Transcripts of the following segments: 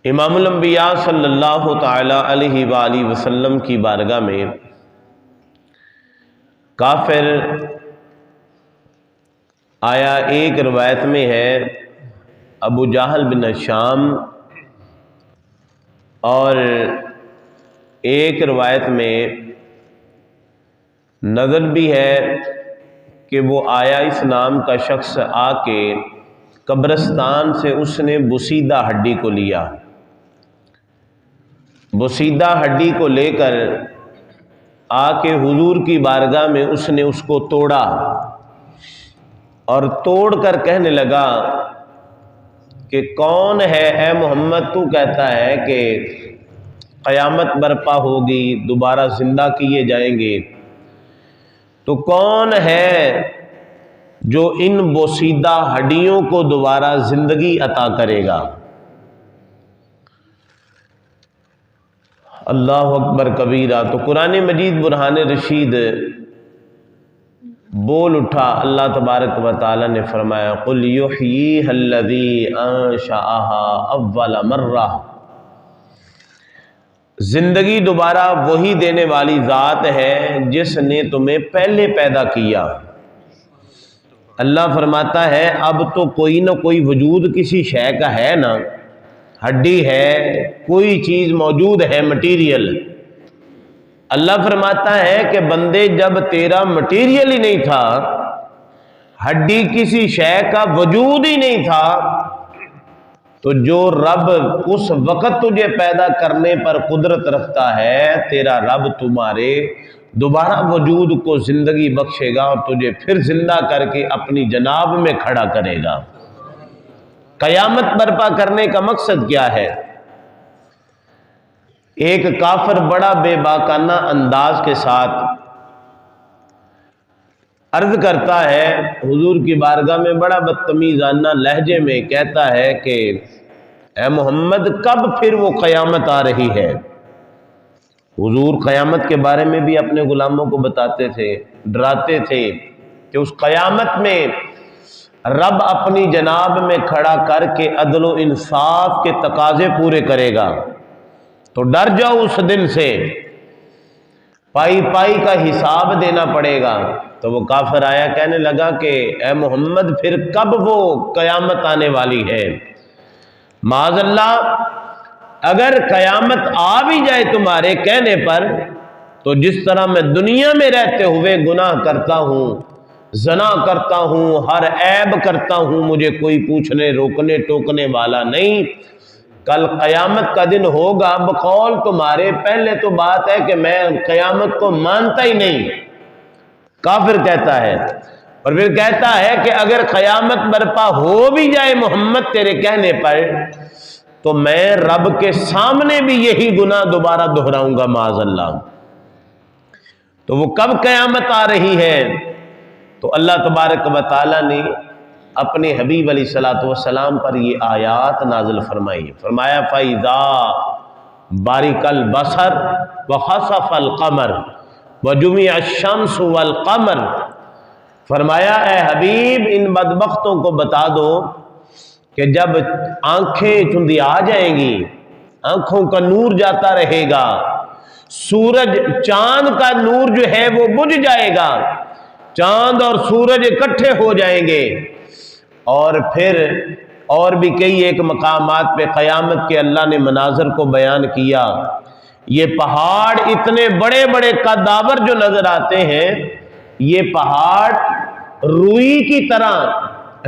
امام الانبیاء صلی اللہ تعالی علیہ وآلہ وسلم کی بارگاہ میں کافر آیا۔ ایک روایت میں ہے ابو جہل بن شام، اور ایک روایت میں نظر بھی ہے کہ وہ آیا اس نام کا شخص آ کے قبرستان سے اس نے بوسیدہ ہڈی کو لیا، بوسیدہ ہڈی کو لے کر آ کے حضور کی بارگاہ میں اس نے اس کو توڑا، اور توڑ کر کہنے لگا کہ کون ہے اے محمد، تو کہتا ہے کہ قیامت برپا ہوگی، دوبارہ زندہ کیے جائیں گے، تو کون ہے جو ان بوسیدہ ہڈیوں کو دوبارہ زندگی عطا کرے گا؟ اللہ اکبر کبیرہ۔ تو قرآن مجید برہان رشید بول اٹھا، اللہ تبارک و تعالی نے فرمایا قُلْ يُحْيِيهَا الَّذِي أَنشَأَهَا أَوَّلَ مَرَّةٍ، زندگی دوبارہ وہی دینے والی ذات ہے جس نے تمہیں پہلے پیدا کیا۔ اللہ فرماتا ہے اب تو کوئی نہ کوئی وجود کسی شے کا ہے نا، ہڈی ہے، کوئی چیز موجود ہے، مٹیریل۔ اللہ فرماتا ہے کہ بندے جب تیرا مٹیریل ہی نہیں تھا، ہڈی کسی شے کا وجود ہی نہیں تھا، تو جو رب اس وقت تجھے پیدا کرنے پر قدرت رکھتا ہے، تیرا رب تمہارے دوبارہ وجود کو زندگی بخشے گا اور تجھے پھر زندہ کر کے اپنی جناب میں کھڑا کرے گا۔ قیامت برپا کرنے کا مقصد کیا ہے؟ ایک کافر بڑا بے باکانہ انداز کے ساتھ عرض کرتا ہے حضور کی بارگاہ میں، بڑا بدتمیزانہ لہجے میں کہتا ہے کہ اے محمد کب پھر وہ قیامت آ رہی ہے؟ حضور قیامت کے بارے میں بھی اپنے غلاموں کو بتاتے تھے، ڈراتے تھے کہ اس قیامت میں رب اپنی جناب میں کھڑا کر کے عدل و انصاف کے تقاضے پورے کرے گا، تو ڈر جاؤ اس دن سے، پائی پائی کا حساب دینا پڑے گا۔ تو وہ کافر آیا کہنے لگا کہ اے محمد پھر کب وہ قیامت آنے والی ہے؟ معاذ اللہ، اگر قیامت آ بھی جائے تمہارے کہنے پر، تو جس طرح میں دنیا میں رہتے ہوئے گناہ کرتا ہوں، زنا کرتا ہوں، ہر عیب کرتا ہوں، مجھے کوئی پوچھنے روکنے ٹوکنے والا نہیں، کل قیامت کا دن ہوگا بقول تمہارے، پہلے تو بات ہے کہ میں قیامت کو مانتا ہی نہیں، کافر کہتا ہے۔ اور پھر کہتا ہے کہ اگر قیامت برپا ہو بھی جائے محمد تیرے کہنے پر، تو میں رب کے سامنے بھی یہی گناہ دوبارہ دہراؤں گا معاذ اللہ۔ تو وہ کب قیامت آ رہی ہے؟ تو اللہ تبارک و تعالی نے اپنے حبیب علیہ الصلوۃ والسلام پر یہ آیات نازل فرمائی، فرمایا فَإِذَا بَرِقَ الْبَصَرُ وَخَسَفَ الْقَمَرُ وَجُمِعَ الشَّمْسُ وَالْقَمَرُ، فرمایا اے حبیب ان بدبختوں کو بتا دو کہ جب آنکھیں چندی آ جائیں گی، آنکھوں کا نور جاتا رہے گا، سورج چاند کا نور جو ہے وہ بجھ جائے گا، چاند اور سورج اکٹھے ہو جائیں گے، اور پھر اور بھی کئی ایک مقامات پہ قیامت کے اللہ نے مناظر کو بیان کیا۔ یہ پہاڑ اتنے بڑے بڑے قدآور جو نظر آتے ہیں، یہ پہاڑ روئی کی طرح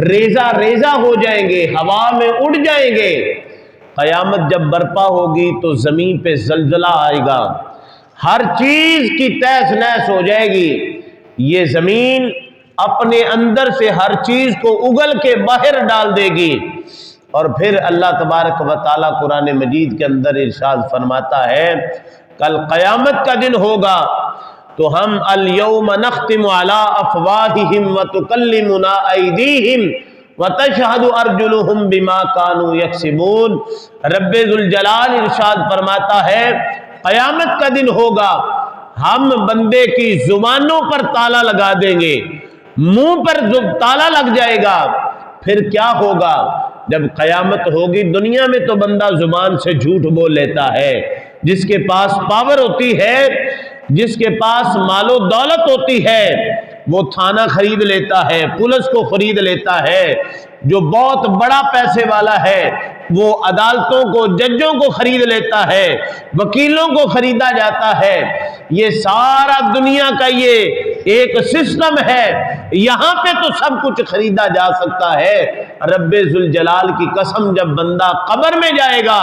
ریزہ ریزہ ہو جائیں گے، ہوا میں اڑ جائیں گے۔ قیامت جب برپا ہوگی تو زمین پہ زلزلہ آئے گا، ہر چیز کی تہس نہس ہو جائے گی، یہ زمین اپنے اندر سے ہر چیز کو اگل کے باہر ڈال دے گی۔ اور پھر اللہ تبارک و تعالیٰ قرآن مجید کے اندر ارشاد فرماتا ہے کل قیامت کا دن ہوگا تو ہم الیوم نختم علی افواہہم وتکلمنا ایدیہم وتشہد ارجلہم بما کانوا یکسبون۔ رب ذوالجلال ارشاد فرماتا ہے قیامت کا دن ہوگا، ہم بندے کی زبانوں پر تالا لگا دیں گے، منہ پر تالا لگ جائے گا، پھر کیا ہوگا؟ جب قیامت ہوگی دنیا میں تو بندہ زبان سے جھوٹ بول لیتا ہے، جس کے پاس پاور ہوتی ہے، جس کے پاس مال و دولت ہوتی ہے، وہ تھانہ خرید لیتا ہے، پولیس کو خرید لیتا ہے، جو بہت بڑا پیسے والا ہے وہ عدالتوں کو، ججوں کو خرید لیتا ہے، وکیلوں کو خریدا جاتا ہے۔ یہ سارا دنیا کا یہ ایک سسٹم ہے، یہاں پہ تو سب کچھ خریدا جا سکتا ہے۔ رب ذوالجلال کی قسم، جب بندہ قبر میں جائے گا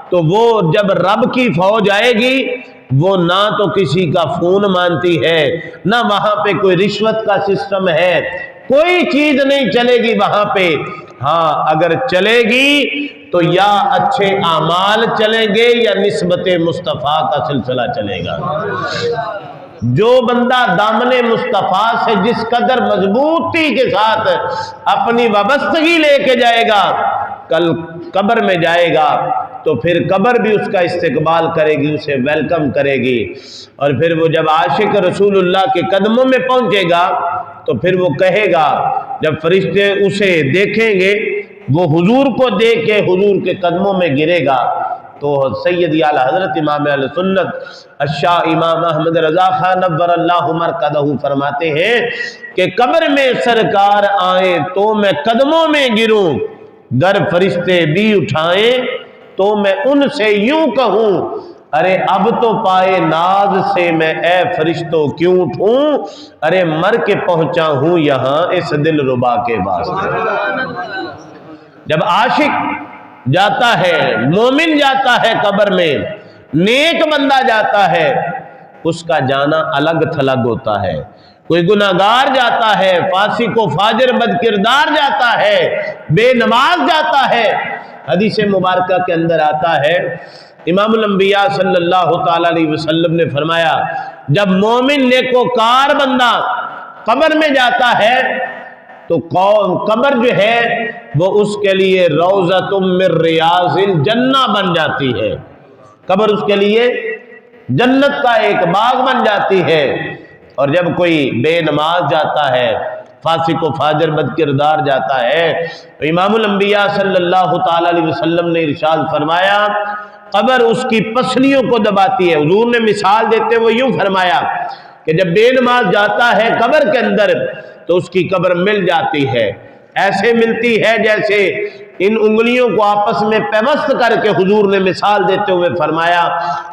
تو وہ جب رب کی فوج آئے گی، وہ نہ تو کسی کا فون مانتی ہے، نہ وہاں پہ کوئی رشوت کا سسٹم ہے، کوئی چیز نہیں چلے گی وہاں پہ۔ ہاں اگر چلے گی تو یا اچھے اعمال چلیں گے یا نسبت مصطفیٰ کا سلسلہ چلے گا۔ جو بندہ دامن مصطفیٰ سے جس قدر مضبوطی کے ساتھ اپنی وابستگی لے کے جائے گا، کل قبر میں جائے گا تو پھر قبر بھی اس کا استقبال کرے گی، اسے ویلکم کرے گی۔ اور پھر وہ جب عاشق رسول اللہ کے قدموں میں پہنچے گا تو پھر وہ کہے گا، جب فرشتے اسے دیکھیں گے، وہ حضور کو دیکھ کے حضور کے قدموں میں گرے گا، تو سیدی اعلی حضرت امام اہل سنت الشاہ امام احمد رضا خان نور اللہ مرقدہ فرماتے ہیں کہ قبر میں سرکار آئیں تو میں قدموں میں گروں، گر فرشتے بھی اٹھائیں تو میں ان سے یوں کہوں، ارے اب تو پائے ناز سے میں اے فرشتوں کیوں اٹھوں، ارے مر کے پہنچا ہوں یہاں اس دل ربا کے واسطے۔ جب عاشق جاتا ہے، مومن جاتا ہے قبر میں، نیک بندہ جاتا ہے، اس کا جانا الگ تھلگ ہوتا ہے۔ کوئی گناہگار جاتا ہے، فاسق و فاجر بد کردار جاتا ہے، بے نماز جاتا ہے۔ حدیث مبارکہ کے اندر آتا ہے، امام الانبیاء صلی اللہ تعالی علیہ وسلم نے فرمایا، جب مومن نیکوکار بندہ قبر میں جاتا ہے تو قبر جو ہے وہ اس کے لیے روضۃ من ریاض الجنہ بن جاتی ہے، قبر اس کے لیے جنت کا ایک باغ بن جاتی ہے۔ اور جب کوئی بے نماز جاتا ہے، فاسق و فاجر بد کردار جاتا ہے، تو امام الانبیاء صلی اللہ تعالی علیہ وسلم نے ارشاد فرمایا، قبر اس کی پسلیوں کو دباتی ہے۔ حضور نے مثال دیتے وہ یوں فرمایا کہ جب بے نماز جاتا ہے قبر کے اندر تو اس کی قبر مل جاتی ہے، ایسے ملتی ہے جیسے ان انگلیوں کو آپس میں پیوست کر کے حضور نے مثال دیتے ہوئے فرمایا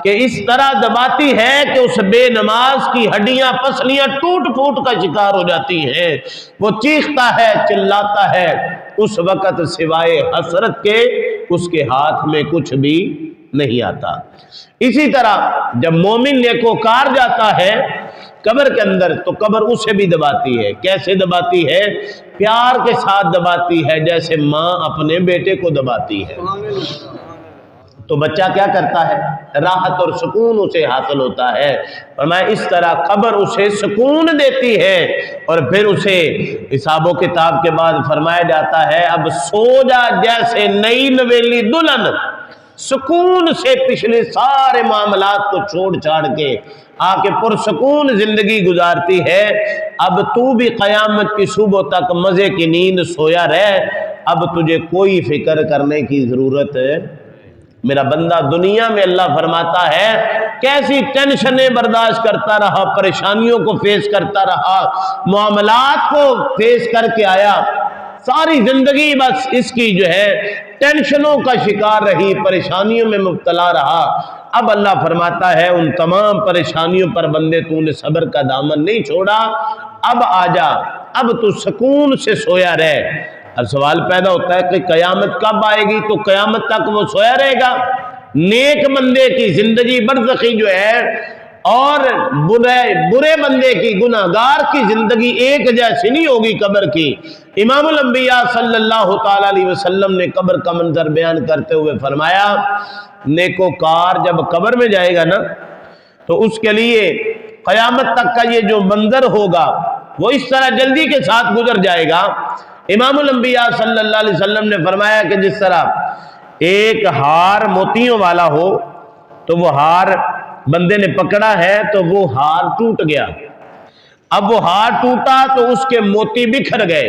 کہ اس طرح دباتی ہے کہ اس بے نماز کی ہڈیاں پسلیاں ٹوٹ پھوٹ کا شکار ہو جاتی ہیں۔ وہ چیختا ہے، چلاتا ہے، اس وقت سوائے حسرت کے اس کے ہاتھ میں کچھ بھی نہیں آتا۔ اسی طرح جب مومن نیکوکار جاتا ہے قبر کے اندر تو قبر اسے بھی دباتی ہے۔ کیسے دباتی ہے؟ پیار کے ساتھ دباتی ہے، جیسے ماں اپنے بیٹے کو دباتی ہے۔ تو بچہ کیا کرتا ہے؟ راحت اور سکون اسے حاصل ہوتا ہے۔ فرمایا اس طرح قبر اسے سکون دیتی ہے، اور پھر اسے حساب و کتاب کے بعد فرمایا جاتا ہے، اب سو جا جیسے نئی نویلی دلہن، سکون سے پچھلے سارے معاملات کو چھوڑ چھاڑ کے آ کے پرسکون زندگی گزارتی ہے۔ اب تو بھی قیامت کی صبح تک مزے کی نیند سویا رہ، اب تجھے کوئی فکر کرنے کی ضرورت ہے۔ میرا بندہ دنیا میں اللہ فرماتا ہے کیسی ٹینشنیں برداشت کرتا رہا، پریشانیوں کو فیس کرتا رہا، معاملات کو فیس کر کے آیا، ساری زندگی بس اس کی جو ہے ٹینشنوں کا شکار رہی، پریشانیوں میں مبتلا رہا۔ اب اللہ فرماتا ہے ان تمام پریشانیوں پر بندے تو نے صبر کا دامن نہیں چھوڑا، اب آ جا، اب تو سکون سے سویا رہ۔ اب سوال پیدا ہوتا ہے کہ قیامت کب آئے گی؟ تو قیامت تک وہ سویا رہے گا۔ نیک بندے کی زندگی برزخی جو ہے اور برے بندے کی، گناہگار کی زندگی ایک جیسی نہیں ہوگی قبر کی۔ امام الانبیاء صلی اللہ تعالی علیہ وسلم نے قبر کا منظر بیان کرتے ہوئے فرمایا، نیکوکار جب قبر میں جائے گا نا تو اس کے لیے قیامت تک کا یہ جو منظر ہوگا وہ اس طرح جلدی کے ساتھ گزر جائے گا۔ امام الانبیاء صلی اللہ علیہ وسلم نے فرمایا کہ جس طرح ایک ہار موتیوں والا ہو تو وہ ہار بندے نے پکڑا ہے تو وہ ہار ٹوٹ گیا، اب وہ ہار ٹوٹا تو اس کے موتی بکھر گئے،